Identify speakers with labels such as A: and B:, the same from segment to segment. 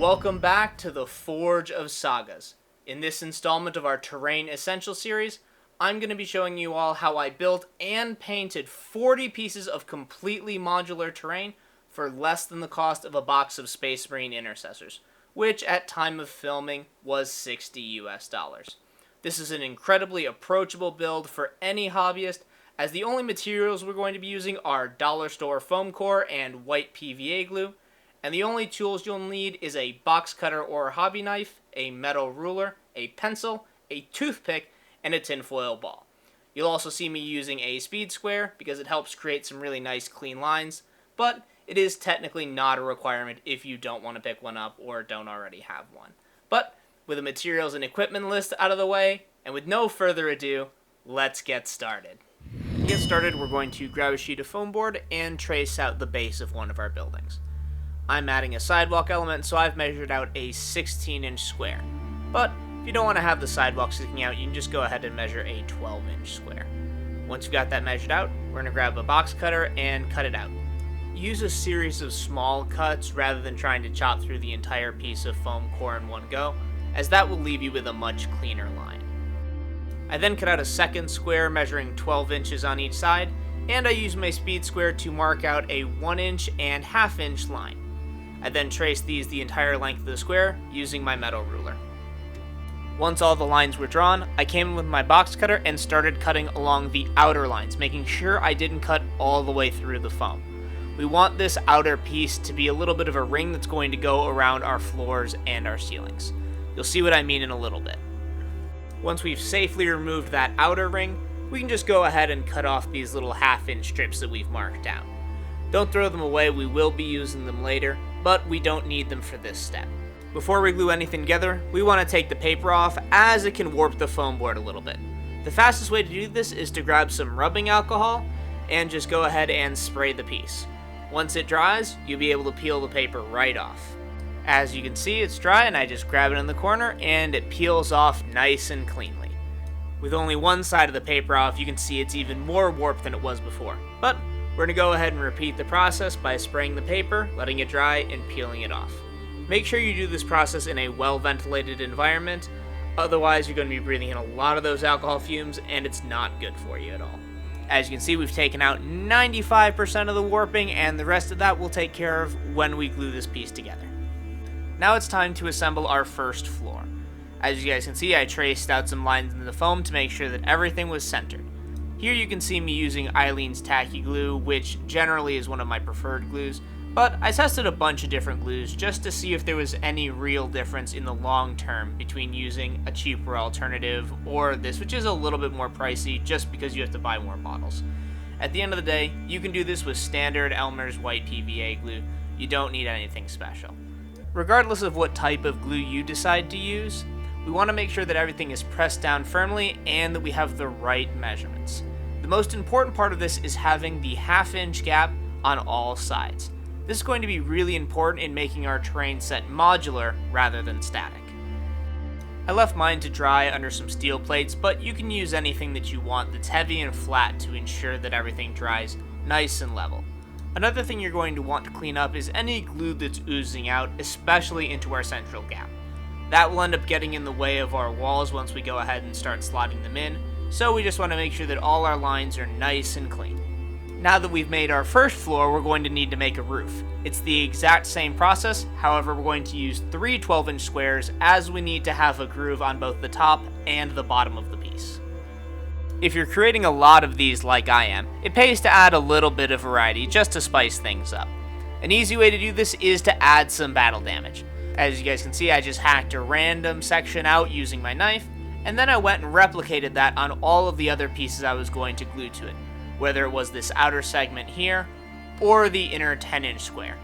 A: Welcome back to the Forge of Sagas. In this installment of our Terrain Essential series, I'm going to be showing you all how I built and painted 40 pieces of completely modular terrain for less than the cost of a box of Space Marine Intercessors, which at time of filming was $60 US. This is an incredibly approachable build for any hobbyist, as the only materials we're going to be using are dollar store foam core and white PVA glue, and the only tools you'll need is a box cutter or a hobby knife, a metal ruler, a pencil, a toothpick, and a tinfoil ball. You'll also see me using a speed square because it helps create some really nice clean lines, but it is technically not a requirement if you don't want to pick one up or don't already have one. But with the materials and equipment list out of the way, and with no further ado, let's get started. To get started, we're going to grab a sheet of foam board and trace out the base of one of our buildings. I'm adding a sidewalk element, so I've measured out a 16-inch square. But if you don't want to have the sidewalk sticking out, you can just go ahead and measure a 12-inch square. Once you've got that measured out, we're going to grab a box cutter and cut it out. Use a series of small cuts rather than trying to chop through the entire piece of foam core in one go, as that will leave you with a much cleaner line. I then cut out a second square measuring 12 inches on each side, and I use my speed square to mark out a 1-inch and half-inch line. I then traced these the entire length of the square using my metal ruler. Once all the lines were drawn, I came in with my box cutter and started cutting along the outer lines, making sure I didn't cut all the way through the foam. We want this outer piece to be a little bit of a ring that's going to go around our floors and our ceilings. You'll see what I mean in a little bit. Once we've safely removed that outer ring, we can just go ahead and cut off these little half-inch strips that we've marked out. Don't throw them away, we will be using them later, but we don't need them for this step. Before we glue anything together, we want to take the paper off, as it can warp the foam board a little bit. The fastest way to do this is to grab some rubbing alcohol and just go ahead and spray the piece. Once it dries, you'll be able to peel the paper right off. As you can see, it's dry, and I just grab it in the corner and it peels off nice and cleanly. With only one side of the paper off, you can see it's even more warped than it was before. But we're going to go ahead and repeat the process by spraying the paper, letting it dry, and peeling it off. Make sure you do this process in a well-ventilated environment, otherwise you're going to be breathing in a lot of those alcohol fumes, and it's not good for you at all. As you can see, we've taken out 95% of the warping, and the rest of that we'll take care of when we glue this piece together. Now it's time to assemble our first floor. As you guys can see, I traced out some lines in the foam to make sure that everything was centered. Here you can see me using Eileen's Tacky Glue, which generally is one of my preferred glues, but I tested a bunch of different glues just to see if there was any real difference in the long term between using a cheaper alternative or this, which is a little bit more pricey just because you have to buy more bottles. At the end of the day, you can do this with standard Elmer's white PVA glue. You don't need anything special. Regardless of what type of glue you decide to use, we want to make sure that everything is pressed down firmly and that we have the right measurements. The most important part of this is having the half-inch gap on all sides. This is going to be really important in making our terrain set modular rather than static. I left mine to dry under some steel plates, but you can use anything that you want that's heavy and flat to ensure that everything dries nice and level. Another thing you're going to want to clean up is any glue that's oozing out, especially into our central gap. That will end up getting in the way of our walls once we go ahead and start slotting them in, so we just want to make sure that all our lines are nice and clean. Now that we've made our first floor, we're going to need to make a roof. It's the exact same process, however we're going to use 3 12-inch squares as we need to have a groove on both the top and the bottom of the piece. If you're creating a lot of these like I am, it pays to add a little bit of variety just to spice things up. An easy way to do this is to add some battle damage. As you guys can see, I just hacked a random section out using my knife, and then I went and replicated that on all of the other pieces I was going to glue to it, whether it was this outer segment here, or the inner 10-inch square.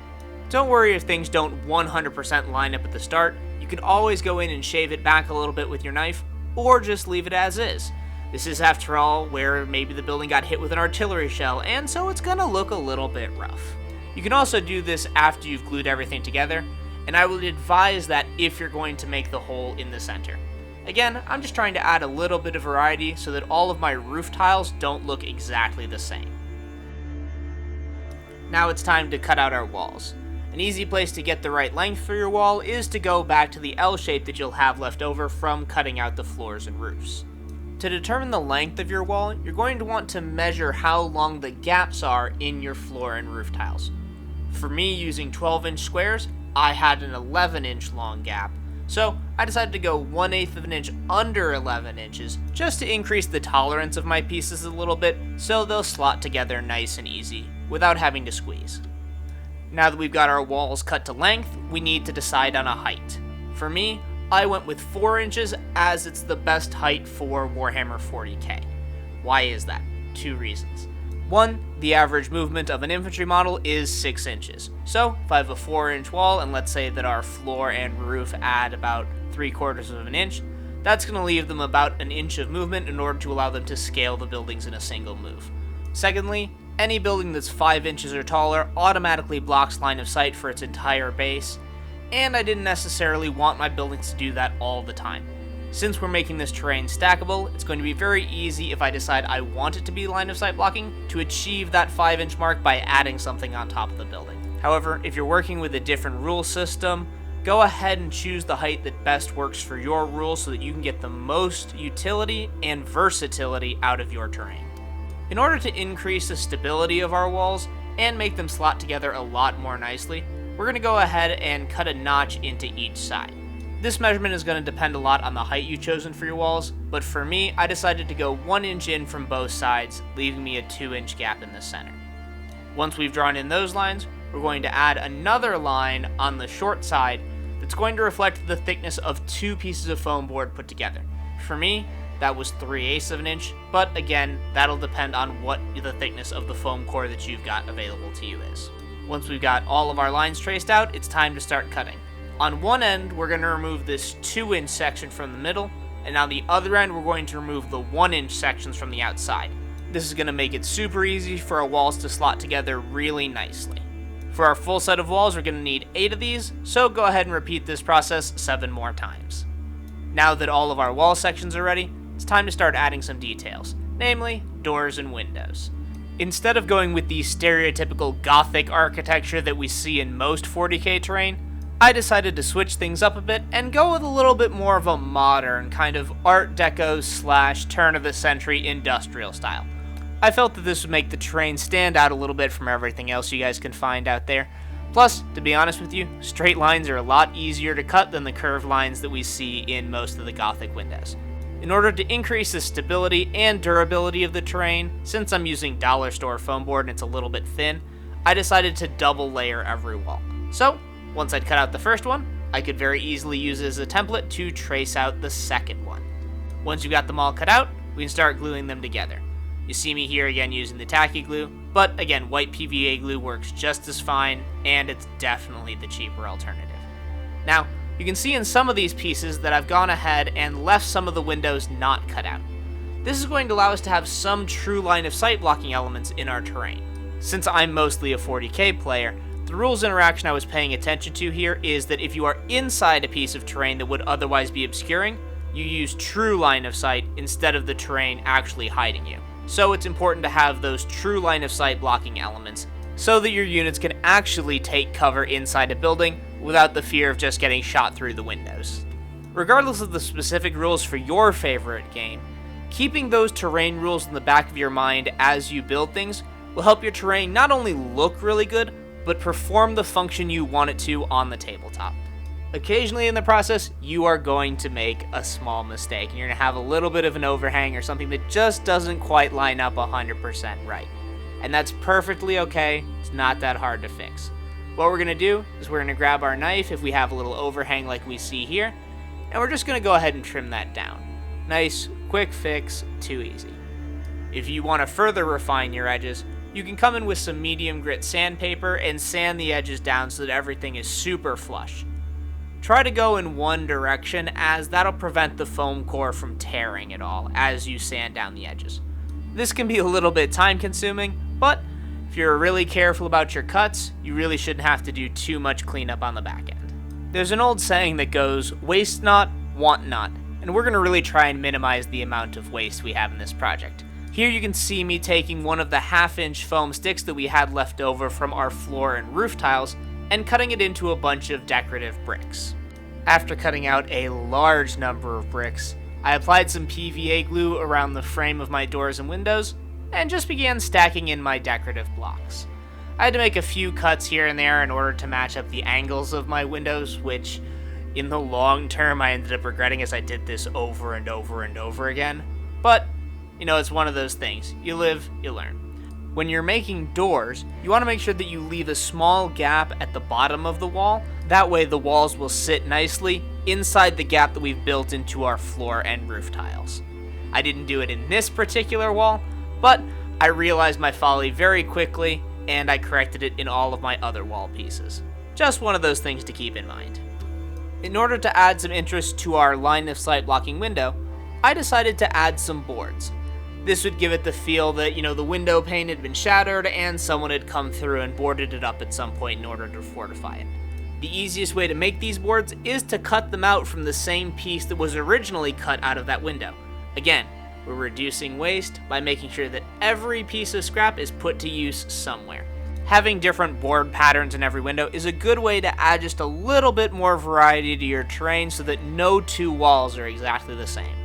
A: Don't worry if things don't 100% line up at the start. You can always go in and shave it back a little bit with your knife, or just leave it as is. This is, after all, where maybe the building got hit with an artillery shell, and so it's gonna look a little bit rough. You can also do this after you've glued everything together, and I would advise that if you're going to make the hole in the center. Again, I'm just trying to add a little bit of variety so that all of my roof tiles don't look exactly the same. Now it's time to cut out our walls. An easy place to get the right length for your wall is to go back to the L shape that you'll have left over from cutting out the floors and roofs. To determine the length of your wall, you're going to want to measure how long the gaps are in your floor and roof tiles. For me, using 12-inch squares, I had an 11-inch long gap, so I decided to go 1/8 of an inch under 11 inches just to increase the tolerance of my pieces a little bit so they'll slot together nice and easy without having to squeeze. Now that we've got our walls cut to length, we need to decide on a height. For me, I went with 4 inches as it's the best height for Warhammer 40k. Why is that? 2 reasons. 1, the average movement of an infantry model is 6 inches. So, if I have a 4-inch wall, and let's say that our floor and roof add about 3/4 of an inch, that's going to leave them about an inch of movement in order to allow them to scale the buildings in a single move. Secondly, any building that's 5 inches or taller automatically blocks line of sight for its entire base, and I didn't necessarily want my buildings to do that all the time. Since we're making this terrain stackable, it's going to be very easy if I decide I want it to be line of sight blocking to achieve that 5-inch mark by adding something on top of the building. However, if you're working with a different rule system, go ahead and choose the height that best works for your rule so that you can get the most utility and versatility out of your terrain. In order to increase the stability of our walls and make them slot together a lot more nicely, we're going to go ahead and cut a notch into each side. This measurement is going to depend a lot on the height you've chosen for your walls, but for me, I decided to go 1 inch in from both sides, leaving me a 2-inch gap in the center. Once we've drawn in those lines, we're going to add another line on the short side that's going to reflect the thickness of 2 pieces of foam board put together. For me, that was 3/8 of an inch, but again, that'll depend on what the thickness of the foam core that you've got available to you is. Once we've got all of our lines traced out, it's time to start cutting. On one end, we're going to remove this 2-inch section from the middle, and on the other end, we're going to remove the 1-inch sections from the outside. This is going to make it super easy for our walls to slot together really nicely. For our full set of walls, we're going to need 8 of these, so go ahead and repeat this process 7 more times. Now that all of our wall sections are ready, it's time to start adding some details, namely doors and windows. Instead of going with the stereotypical Gothic architecture that we see in most 40k terrain, I decided to switch things up a bit and go with a little bit more of a modern kind of Art Deco / turn-of-the-century industrial style. I felt that this would make the terrain stand out a little bit from everything else you guys can find out there. Plus, to be honest with you, straight lines are a lot easier to cut than the curved lines that we see in most of the Gothic windows. In order to increase the stability and durability of the terrain, since I'm using dollar store foam board and it's a little bit thin, I decided to double layer every wall. So, once I'd cut out the first one, I could very easily use it as a template to trace out the second one. Once you've got them all cut out, we can start gluing them together. You see me here again using the tacky glue, but again, white PVA glue works just as fine, and it's definitely the cheaper alternative. Now, you can see in some of these pieces that I've gone ahead and left some of the windows not cut out. This is going to allow us to have some true line of sight blocking elements in our terrain. Since I'm mostly a 40k player, the rules interaction I was paying attention to here is that if you are inside a piece of terrain that would otherwise be obscuring, you use true line of sight instead of the terrain actually hiding you. So it's important to have those true line of sight blocking elements so that your units can actually take cover inside a building without the fear of just getting shot through the windows. Regardless of the specific rules for your favorite game, keeping those terrain rules in the back of your mind as you build things will help your terrain not only look really good, but perform the function you want it to on the tabletop. Occasionally in the process, you are going to make a small mistake, and you're going to have a little bit of an overhang or something that just doesn't quite line up 100% right. And that's perfectly okay, it's not that hard to fix. What we're going to do is we're going to grab our knife if we have a little overhang like we see here, and we're just going to go ahead and trim that down. Nice, quick fix, too easy. If you want to further refine your edges, you can come in with some medium grit sandpaper and sand the edges down so that everything is super flush. Try to go in one direction, as that'll prevent the foam core from tearing at all as you sand down the edges. This can be a little bit time consuming, but if you're really careful about your cuts, you really shouldn't have to do too much cleanup on the back end. There's an old saying that goes, waste not, want not, and we're going to really try and minimize the amount of waste we have in this project. Here you can see me taking one of the 1/2-inch foam sticks that we had left over from our floor and roof tiles and cutting it into a bunch of decorative bricks. After cutting out a large number of bricks, I applied some PVA glue around the frame of my doors and windows, and just began stacking in my decorative blocks. I had to make a few cuts here and there in order to match up the angles of my windows, which in the long term I ended up regretting as I did this over and over and over again. But, it's one of those things. You live, you learn. When you're making doors, you want to make sure that you leave a small gap at the bottom of the wall. That way the walls will sit nicely inside the gap that we've built into our floor and roof tiles. I didn't do it in this particular wall, but I realized my folly very quickly, and I corrected it in all of my other wall pieces. Just one of those things to keep in mind. In order to add some interest to our line of sight blocking window, I decided to add some boards. This would give it the feel that, the window pane had been shattered and someone had come through and boarded it up at some point in order to fortify it. The easiest way to make these boards is to cut them out from the same piece that was originally cut out of that window. Again, we're reducing waste by making sure that every piece of scrap is put to use somewhere. Having different board patterns in every window is a good way to add just a little bit more variety to your terrain so that no two walls are exactly the same.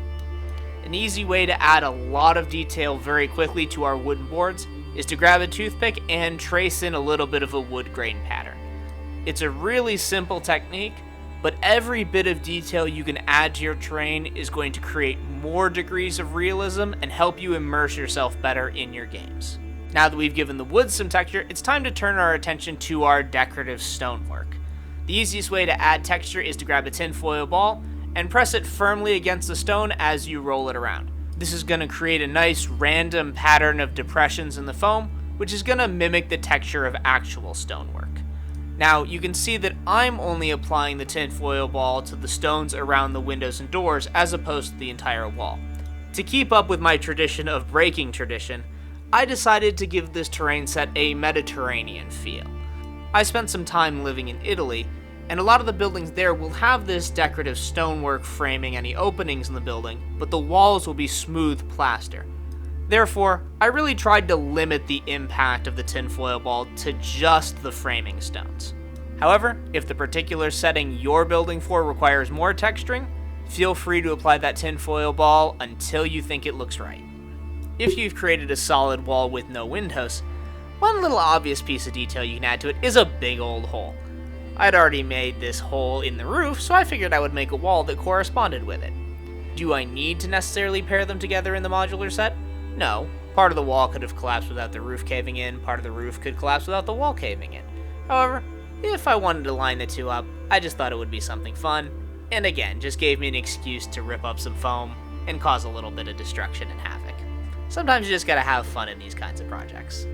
A: An easy way to add a lot of detail very quickly to our wooden boards is to grab a toothpick and trace in a little bit of a wood grain pattern. It's a really simple technique, but every bit of detail you can add to your terrain is going to create more degrees of realism and help you immerse yourself better in your games. Now that we've given the wood some texture, it's time to turn our attention to our decorative stonework. The easiest way to add texture is to grab a tinfoil ball and press it firmly against the stone as you roll it around. This is going to create a nice random pattern of depressions in the foam, which is going to mimic the texture of actual stonework. Now, you can see that I'm only applying the tinfoil ball to the stones around the windows and doors as opposed to the entire wall. To keep up with my tradition of breaking tradition, I decided to give this terrain set a Mediterranean feel. I spent some time living in Italy, and a lot of the buildings there will have this decorative stonework framing any openings in the building, but the walls will be smooth plaster. Therefore, I really tried to limit the impact of the tinfoil ball to just the framing stones. However, if the particular setting you're building for requires more texturing, feel free to apply that tinfoil ball until you think it looks right. If you've created a solid wall with no windows, one little obvious piece of detail you can add to it is a big old hole. I'd already made this hole in the roof, so I figured I would make a wall that corresponded with it. Do I need to necessarily pair them together in the modular set? No. Part of the wall could have collapsed without the roof caving in, part of the roof could collapse without the wall caving in. However, if I wanted to line the two up, I just thought it would be something fun, and again, just gave me an excuse to rip up some foam and cause a little bit of destruction and havoc. Sometimes you just gotta have fun in these kinds of projects.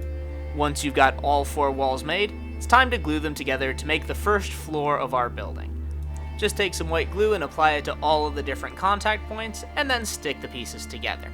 A: Once you've got all four walls made, it's time to glue them together to make the first floor of our building. Just take some white glue and apply it to all of the different contact points, and then stick the pieces together.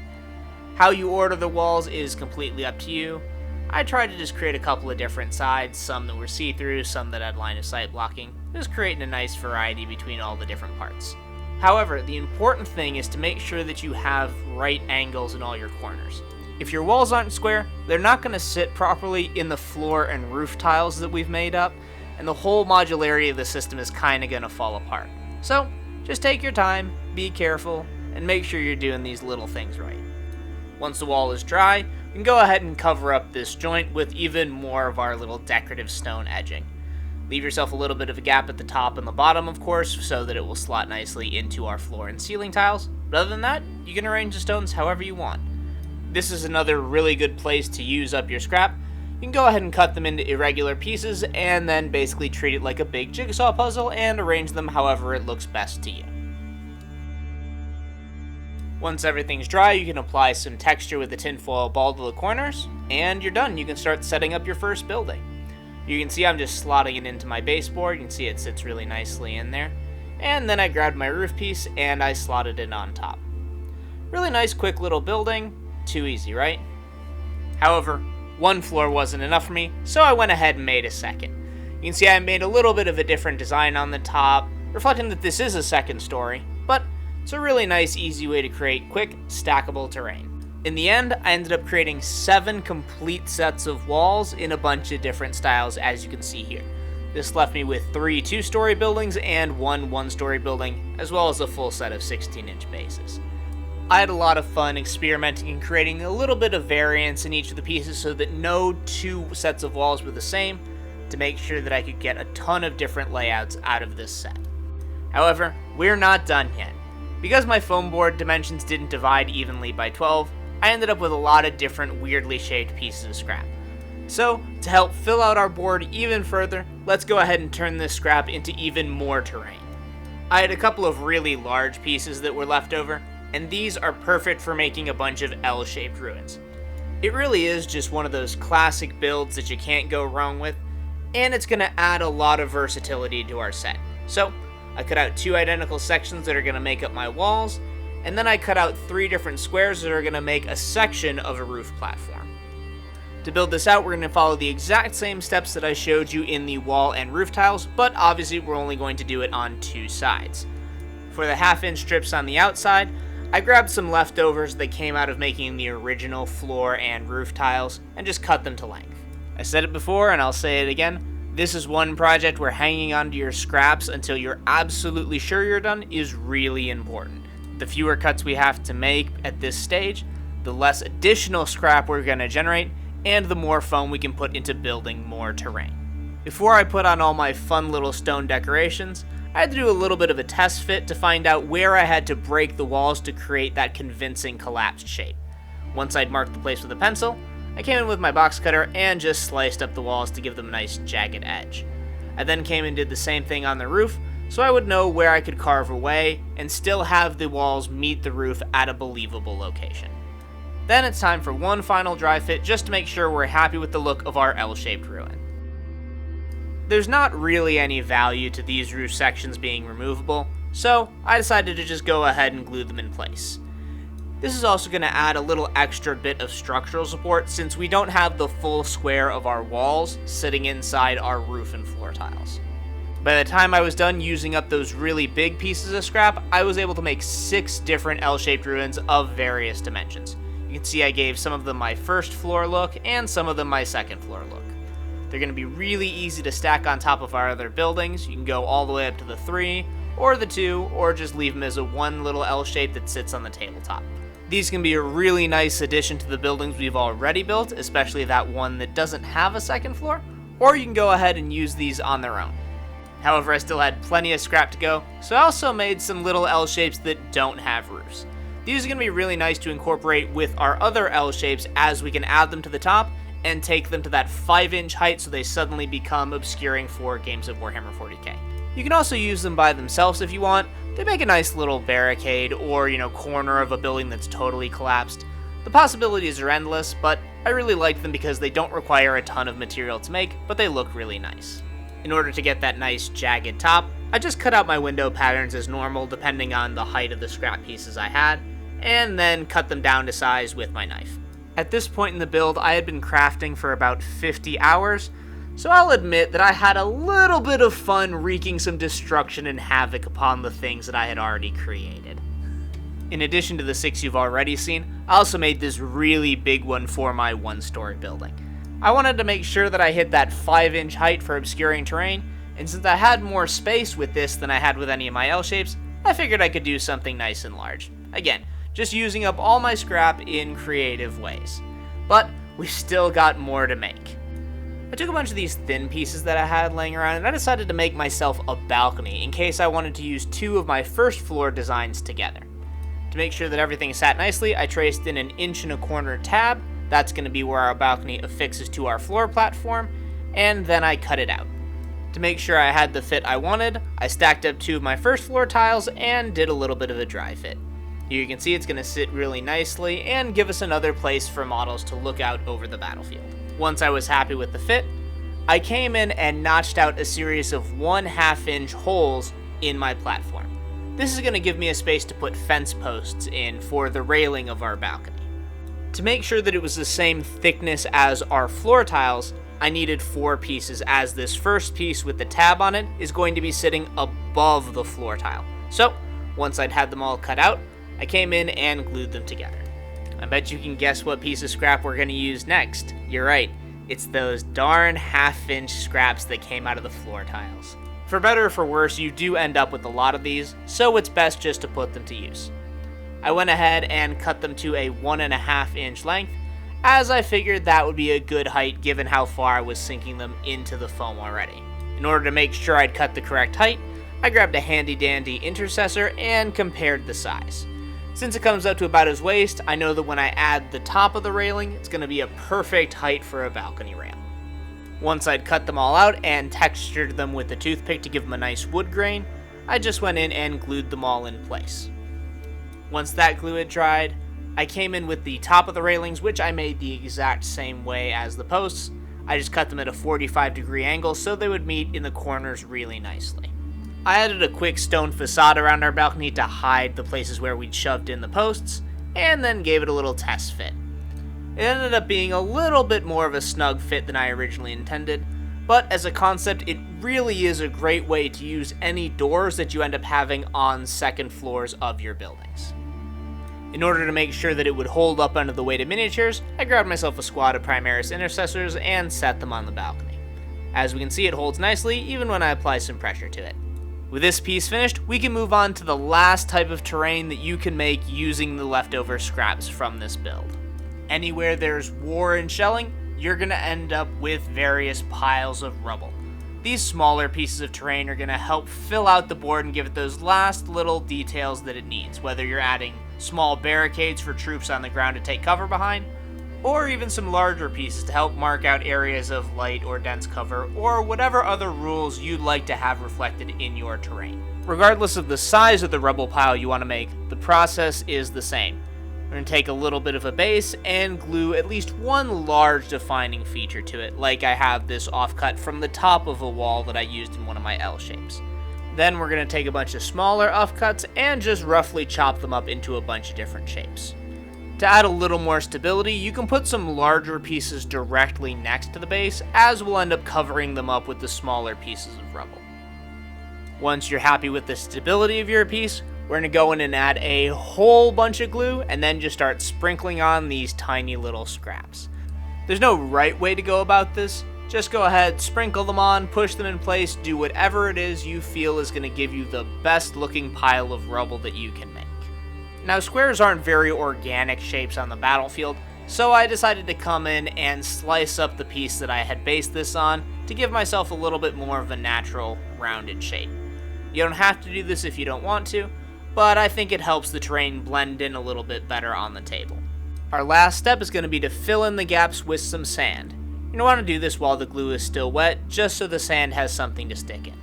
A: How you order the walls is completely up to you. I tried to just create a couple of different sides, some that were see-through, some that had line of sight blocking, just creating a nice variety between all the different parts. However, the important thing is to make sure that you have right angles in all your corners. If your walls aren't square, they're not going to sit properly in the floor and roof tiles that we've made up, and the whole modularity of the system is kind of going to fall apart. So, just take your time, be careful, and make sure you're doing these little things right. Once the wall is dry, you can go ahead and cover up this joint with even more of our little decorative stone edging. Leave yourself a little bit of a gap at the top and the bottom, of course, so that it will slot nicely into our floor and ceiling tiles. But other than that, you can arrange the stones however you want. This is another really good place to use up your scrap. You can go ahead and cut them into irregular pieces and then basically treat it like a big jigsaw puzzle and arrange them however it looks best to you. Once everything's dry, you can apply some texture with the tinfoil ball to the corners, and you're done. You can start setting up your first building. You can see I'm just slotting it into my baseboard. You can see it sits really nicely in there. And then I grabbed my roof piece and I slotted it on top. Really nice, quick little building. Too easy, right? However, one floor wasn't enough for me, so I went ahead and made a second. You can see I made a little bit of a different design on the top, reflecting that this is a second story, but it's a really nice, easy way to create quick, stackable terrain. In the end, I ended up creating 7 complete sets of walls in a bunch of different styles, as you can see here. This left me with 3 2-story buildings and 1 1-story building, as well as a full set of 16-inch bases. I had a lot of fun experimenting and creating a little bit of variance in each of the pieces so that no 2 sets of walls were the same, to make sure that I could get a ton of different layouts out of this set. However, we're not done yet. Because my foam board dimensions didn't divide evenly by 12, I ended up with a lot of different weirdly shaped pieces of scrap. So, to help fill out our board even further, let's go ahead and turn this scrap into even more terrain. I had a couple of really large pieces that were left over, and these are perfect for making a bunch of L-shaped ruins. It really is just one of those classic builds that you can't go wrong with, and it's going to add a lot of versatility to our set. So, I cut out 2 identical sections that are going to make up my walls, and then I cut out 3 different squares that are going to make a section of a roof platform. To build this out, we're going to follow the exact same steps that I showed you in the wall and roof tiles, but obviously we're only going to do it on 2 sides. For the 1/2-inch strips on the outside, I grabbed some leftovers that came out of making the original floor and roof tiles, and just cut them to length. I said it before, and I'll say it again, this is one project where hanging onto your scraps until you're absolutely sure you're done is really important. The fewer cuts we have to make at this stage, the less additional scrap we're going to generate, and the more foam we can put into building more terrain. Before I put on all my fun little stone decorations, I had to do a little bit of a test fit to find out where I had to break the walls to create that convincing collapsed shape. Once I'd marked the place with a pencil, I came in with my box cutter and just sliced up the walls to give them a nice jagged edge. I then came and did the same thing on the roof, so I would know where I could carve away and still have the walls meet the roof at a believable location. Then it's time for one final dry fit just to make sure we're happy with the look of our L-shaped ruin. There's not really any value to these roof sections being removable, so I decided to just go ahead and glue them in place. This is also going to add a little extra bit of structural support since we don't have the full square of our walls sitting inside our roof and floor tiles. By the time I was done using up those really big pieces of scrap, I was able to make 6 different L-shaped ruins of various dimensions. You can see I gave some of them my first floor look and some of them my second floor look. They're going to be really easy to stack on top of our other buildings. You can go all the way up to the 3, or the 2, or just leave them as a one little L shape that sits on the tabletop. These can be a really nice addition to the buildings we've already built, especially that one that doesn't have a second floor, or you can go ahead and use these on their own. However, I still had plenty of scrap to go, so I also made some little L shapes that don't have roofs. These are going to be really nice to incorporate with our other L shapes as we can add them to the top and take them to that 5-inch height so they suddenly become obscuring for games of Warhammer 40k. You can also use them by themselves if you want. They make a nice little barricade or, corner of a building that's totally collapsed. The possibilities are endless, but I really like them because they don't require a ton of material to make, but they look really nice. In order to get that nice jagged top, I just cut out my window patterns as normal depending on the height of the scrap pieces I had, and then cut them down to size with my knife. At this point in the build, I had been crafting for about 50 hours, so I'll admit that I had a little bit of fun wreaking some destruction and havoc upon the things that I had already created. In addition to the 6 you've already seen, I also made this really big one for my 1-story building. I wanted to make sure that I hit that 5-inch height for obscuring terrain, and since I had more space with this than I had with any of my L-shapes, I figured I could do something nice and large. Again, just using up all my scrap in creative ways. But we've still got more to make. I took a bunch of these thin pieces that I had laying around and I decided to make myself a balcony in case I wanted to use 2 of my first floor designs together. To make sure that everything sat nicely, I traced in an 1.25-inch tab. That's going to be where our balcony affixes to our floor platform, and then I cut it out. To make sure I had the fit I wanted, I stacked up 2 of my first floor tiles and did a little bit of a dry fit. Here you can see it's going to sit really nicely and give us another place for models to look out over the battlefield. Once I was happy with the fit, I came in and notched out a series of 1/2-inch holes in my platform. This is going to give me a space to put fence posts in for the railing of our balcony. To make sure that it was the same thickness as our floor tiles, I needed 4 pieces, as this first piece with the tab on it is going to be sitting above the floor tile. So, once I'd had them all cut out, I came in and glued them together. I bet you can guess what piece of scrap we're going to use next. You're right, It's those darn half-inch scraps that came out of the floor tiles. For better or for worse, you do end up with a lot of these, so it's best just to put them to use. I went ahead and cut them to a 1.5 inch length, as I figured that would be a good height given how far I was sinking them into the foam already. In order to make sure I'd cut the correct height, I grabbed a handy dandy intercessor and compared the size. Since it comes up to about his waist, I know that when I add the top of the railing, it's going to be a perfect height for a balcony rail. Once I'd cut them all out and textured them with a toothpick to give them a nice wood grain, I just went in and glued them all in place. Once that glue had dried, I came in with the top of the railings, which I made the exact same way as the posts. I just cut them at a 45-degree angle so they would meet in the corners really nicely. I added a quick stone facade around our balcony to hide the places where we'd shoved in the posts, and then gave it a little test fit. It ended up being a little bit more of a snug fit than I originally intended, but as a concept, it really is a great way to use any doors that you end up having on second floors of your buildings. In order to make sure that it would hold up under the weight of miniatures, I grabbed myself a squad of Primaris Intercessors and set them on the balcony. As we can see, it holds nicely even when I apply some pressure to it. With this piece finished, we can move on to the last type of terrain that you can make using the leftover scraps from this build. Anywhere there's war and shelling, you're going to end up with various piles of rubble. These smaller pieces of terrain are going to help fill out the board and give it those last little details that it needs, whether you're adding small barricades for troops on the ground to take cover behind, or even some larger pieces to help mark out areas of light or dense cover, or whatever other rules you'd like to have reflected in your terrain. Regardless of the size of the rubble pile you want to make, the process is the same. We're going to take a little bit of a base and glue at least one large defining feature to it, like I have this offcut from the top of a wall that I used in one of my L shapes. Then we're going to take a bunch of smaller offcuts and just roughly chop them up into a bunch of different shapes. To add a little more stability, you can put some larger pieces directly next to the base, as we'll end up covering them up with the smaller pieces of rubble. Once you're happy with the stability of your piece, we're going to go in and add a whole bunch of glue and then just start sprinkling on these tiny little scraps. There's no right way to go about this. Just go ahead, sprinkle them on, push them in place, do whatever it is you feel is going to give you the best looking pile of rubble that you can make. Now, squares aren't very organic shapes on the battlefield, so I decided to come in and slice up the piece that I had based this on to give myself a little bit more of a natural, rounded shape. You don't have to do this if you don't want to, but I think it helps the terrain blend in a little bit better on the table. Our last step is going to be to fill in the gaps with some sand. You don't want to do this while the glue is still wet, just so the sand has something to stick in.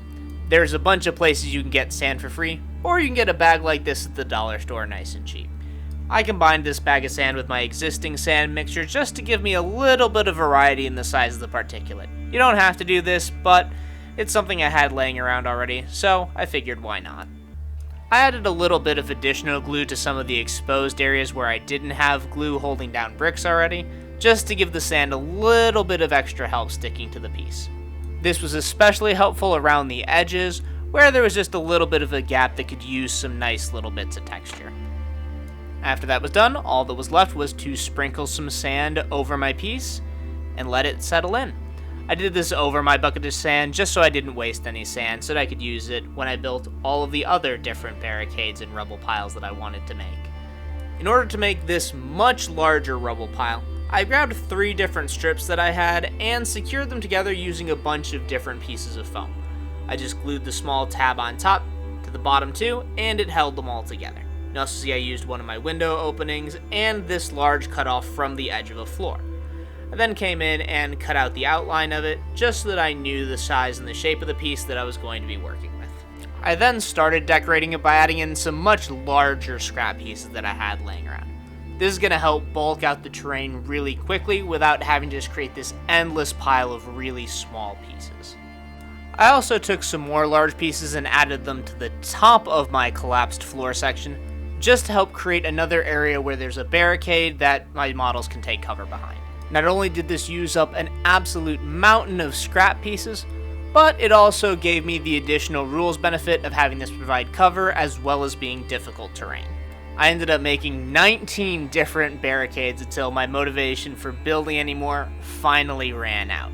A: There's a bunch of places you can get sand for free, or you can get a bag like this at the dollar store nice and cheap. I combined this bag of sand with my existing sand mixture just to give me a little bit of variety in the size of the particulate. You don't have to do this, but it's something I had laying around already, so I figured why not. I added a little bit of additional glue to some of the exposed areas where I didn't have glue holding down bricks already, just to give the sand a little bit of extra help sticking to the piece. This was especially helpful around the edges, where there was just a little bit of a gap that could use some nice little bits of texture. After that was done, all that was left was to sprinkle some sand over my piece and let it settle in. I did this over my bucket of sand just so I didn't waste any sand, so that I could use it when I built all of the other different barricades and rubble piles that I wanted to make. In order to make this much larger rubble pile, I grabbed 3 different strips that I had and secured them together using a bunch of different pieces of foam. I just glued the small tab on top to the bottom 2, and it held them all together. You also see I used one of my window openings and this large cutoff from the edge of a floor. I then came in and cut out the outline of it, just so that I knew the size and the shape of the piece that I was going to be working with. I then started decorating it by adding in some much larger scrap pieces that I had laying around. This is going to help bulk out the terrain really quickly without having to just create this endless pile of really small pieces. I also took some more large pieces and added them to the top of my collapsed floor section, just to help create another area where there's a barricade that my models can take cover behind. Not only did this use up an absolute mountain of scrap pieces, but it also gave me the additional rules benefit of having this provide cover as well as being difficult terrain. I ended up making 19 different barricades until my motivation for building anymore finally ran out.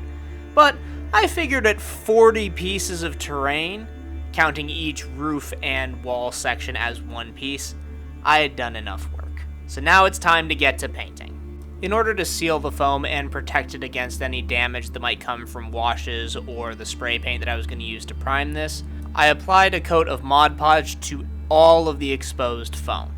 A: But I figured at 40 pieces of terrain, counting each roof and wall section as one piece, I had done enough work. So now it's time to get to painting. In order to seal the foam and protect it against any damage that might come from washes or the spray paint that I was going to use to prime this, I applied a coat of Mod Podge to all of the exposed foam.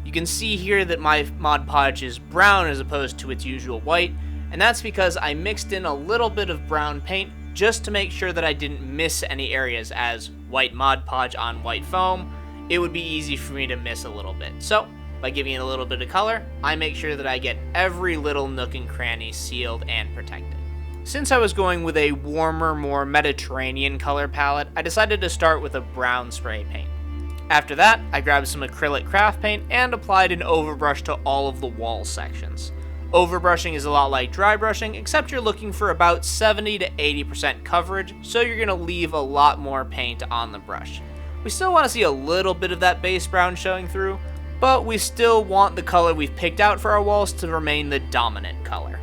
A: You can see here that my Mod Podge is brown as opposed to its usual white, and that's because I mixed in a little bit of brown paint just to make sure that I didn't miss any areas, as white Mod Podge on white foam, it would be easy for me to miss a little bit. So, by giving it a little bit of color, I make sure that I get every little nook and cranny sealed and protected. Since I was going with a warmer, more Mediterranean color palette, I decided to start with a brown spray paint. After that, I grabbed some acrylic craft paint and applied an overbrush to all of the wall sections. Overbrushing is a lot like dry brushing, except you're looking for about 70 to 80% coverage, so you're going to leave a lot more paint on the brush. We still want to see a little bit of that base brown showing through, but we still want the color we've picked out for our walls to remain the dominant color.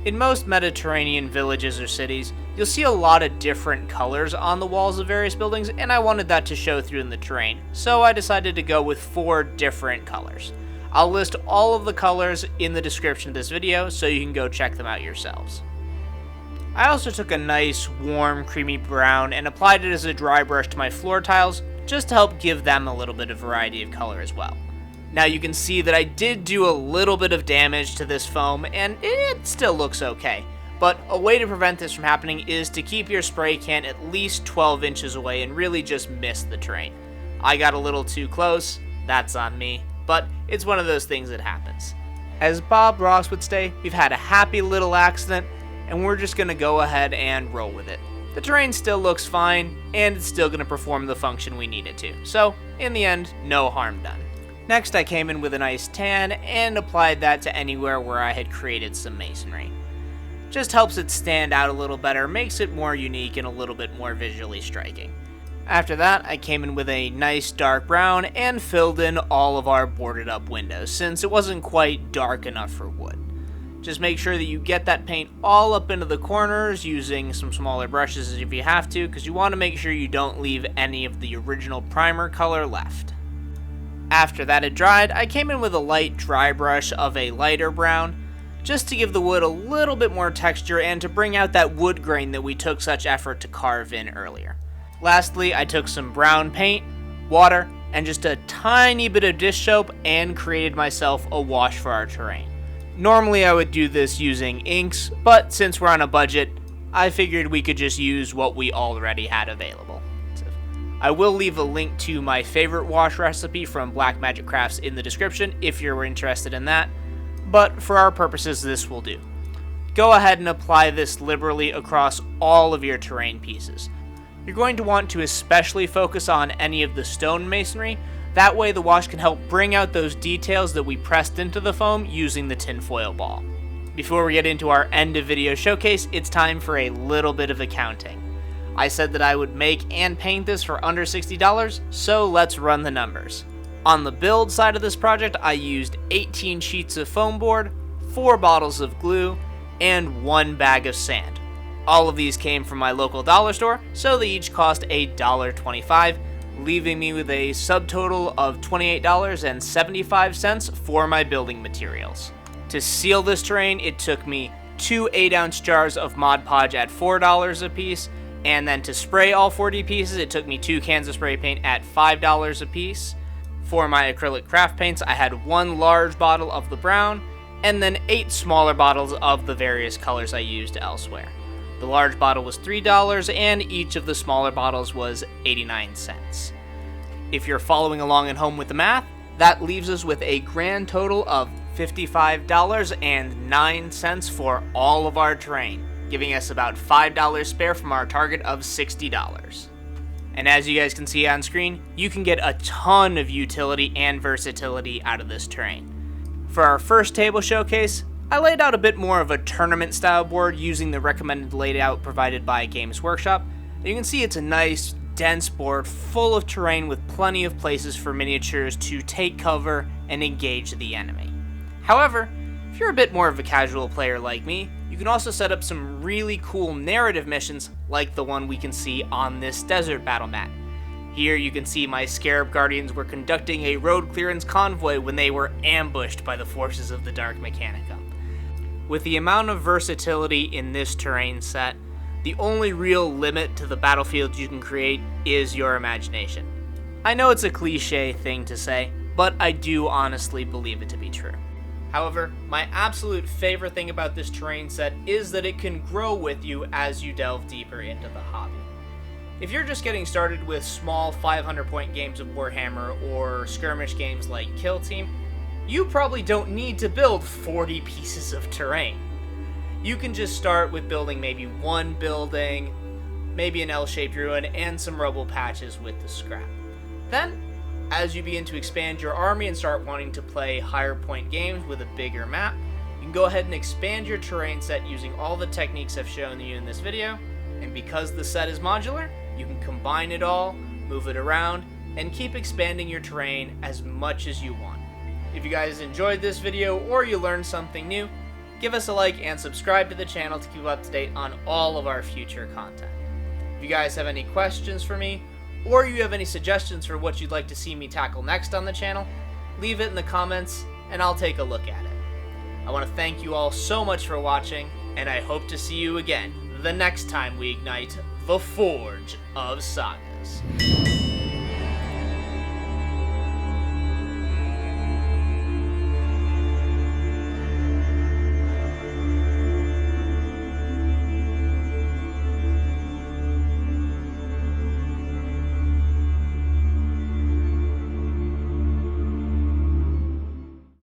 A: In most Mediterranean villages or cities, you'll see a lot of different colors on the walls of various buildings, and I wanted that to show through in the terrain, so I decided to go with 4 different colors. I'll list all of the colors in the description of this video, so you can go check them out yourselves. I also took a nice, warm, creamy brown and applied it as a dry brush to my floor tiles, just to help give them a little bit of variety of color as well. Now you can see that I did do a little bit of damage to this foam, and it still looks okay. But a way to prevent this from happening is to keep your spray can at least 12 inches away and really just miss the terrain. I got a little too close, that's on me, but it's one of those things that happens. As Bob Ross would say, we've had a happy little accident, and we're just going to go ahead and roll with it. The terrain still looks fine, and it's still going to perform the function we need it to. So, in the end, no harm done. Next, I came in with a nice tan and applied that to anywhere where I had created some masonry. Just helps it stand out a little better, makes it more unique and a little bit more visually striking. After that, I came in with a nice dark brown and filled in all of our boarded up windows, since it wasn't quite dark enough for wood. Just make sure that you get that paint all up into the corners using some smaller brushes if you have to, because you want to make sure you don't leave any of the original primer color left. After that had dried, I came in with a light dry brush of a lighter brown, just to give the wood a little bit more texture and to bring out that wood grain that we took such effort to carve in earlier. Lastly, I took some brown paint, water, and just a tiny bit of dish soap and created myself a wash for our terrain. Normally I would do this using inks, but since we're on a budget, I figured we could just use what we already had available. I will leave a link to my favorite wash recipe from Black Magic Crafts in the description if you're interested in that, but for our purposes this will do. Go ahead and apply this liberally across all of your terrain pieces. You're going to want to especially focus on any of the stone masonry, that way the wash can help bring out those details that we pressed into the foam using the tinfoil ball. Before we get into our end of video showcase, it's time for a little bit of accounting. I said that I would make and paint this for under $60, so let's run the numbers. On the build side of this project, I used 18 sheets of foam board, 4 bottles of glue, and 1 bag of sand. All of these came from my local dollar store, so they each cost $1.25, leaving me with a subtotal of $28.75 for my building materials. To seal this terrain, it took me 2 8-ounce jars of Mod Podge at $4 a piece, and then to spray all 40 pieces, it took me 2 cans of spray paint at $5 a piece. For my acrylic craft paints, I had 1 large bottle of the brown, and then 8 smaller bottles of the various colors I used elsewhere. The large bottle was $3, and each of the smaller bottles was 89 cents. If you're following along at home with the math, that leaves us with a grand total of $55.09 for all of our terrain, giving us about $5 spare from our target of $60. And as you guys can see on screen, you can get a ton of utility and versatility out of this terrain. For our first table showcase, I laid out a bit more of a tournament style board using the recommended layout provided by Games Workshop. You can see it's a nice dense board full of terrain with plenty of places for miniatures to take cover and engage the enemy. However, if you're a bit more of a casual player like me, you can also set up some really cool narrative missions like the one we can see on this desert battle mat. Here you can see my Scarab Guardians were conducting a road clearance convoy when they were ambushed by the forces of the Dark Mechanicum. With the amount of versatility in this terrain set, the only real limit to the battlefield you can create is your imagination. I know it's a cliche thing to say, but I do honestly believe it to be true. However, my absolute favorite thing about this terrain set is that it can grow with you as you delve deeper into the hobby. If you're just getting started with small 500-point games of Warhammer or skirmish games like Kill Team, you probably don't need to build 40 pieces of terrain. You can just start with building maybe one building, maybe an L-shaped ruin, and some rubble patches with the scrap. Then, as you begin to expand your army and start wanting to play higher point games with a bigger map, you can go ahead and expand your terrain set using all the techniques I've shown you in this video, and because the set is modular, you can combine it all, move it around, and keep expanding your terrain as much as you want. If you guys enjoyed this video or you learned something new, give us a like and subscribe to the channel to keep up to date on all of our future content. If you guys have any questions for me, or you have any suggestions for what you'd like to see me tackle next on the channel, leave it in the comments and I'll take a look at it. I want to thank you all so much for watching, and I hope to see you again the next time we ignite the Forge of Sagas.